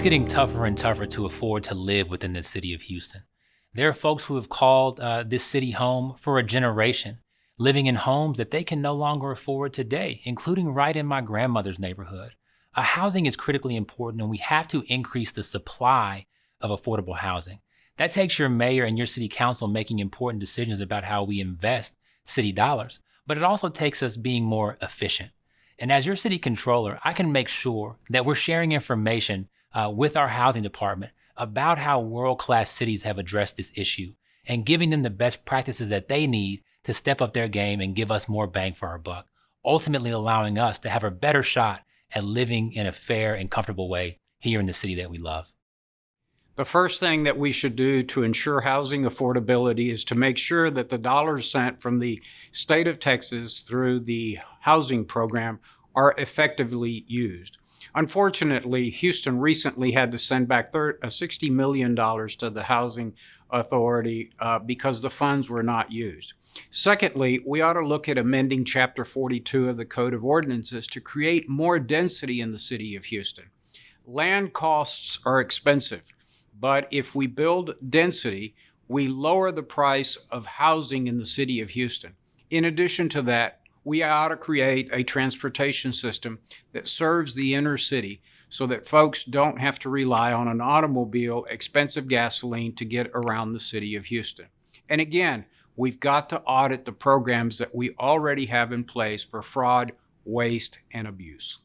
getting tougher and tougher to afford to live within the city of Houston. There are folks who have called this city home for a generation, living in homes that they can no longer afford today, including right in my grandmother's neighborhood. Housing is critically important, and we have to increase the supply of affordable housing. That takes your mayor and your city council making important decisions about how we invest city dollars, but it also takes us being more efficient. And as your city controller, I can make sure that we're sharing information with our housing department about how world-class cities have addressed this issue and giving them the best practices that they need to step up their game and give us more bang for our buck, ultimately allowing us to have a better shot at living in a fair and comfortable way here in the city that we love. The first thing that we should do to ensure housing affordability is to make sure that the dollars sent from the state of Texas through the housing program are effectively used. Unfortunately, Houston recently had to send back $60 million to the Housing Authority because the funds were not used. Secondly, we ought to look at amending Chapter 42 of the Code of Ordinances to create more density in the city of Houston. Land costs are expensive, but if we build density, we lower the price of housing in the city of Houston. In addition to that, we ought to create a transportation system that serves the inner city so that folks don't have to rely on an automobile, expensive gasoline to get around the city of Houston. And again, we've got to audit the programs that we already have in place for fraud, waste, and abuse.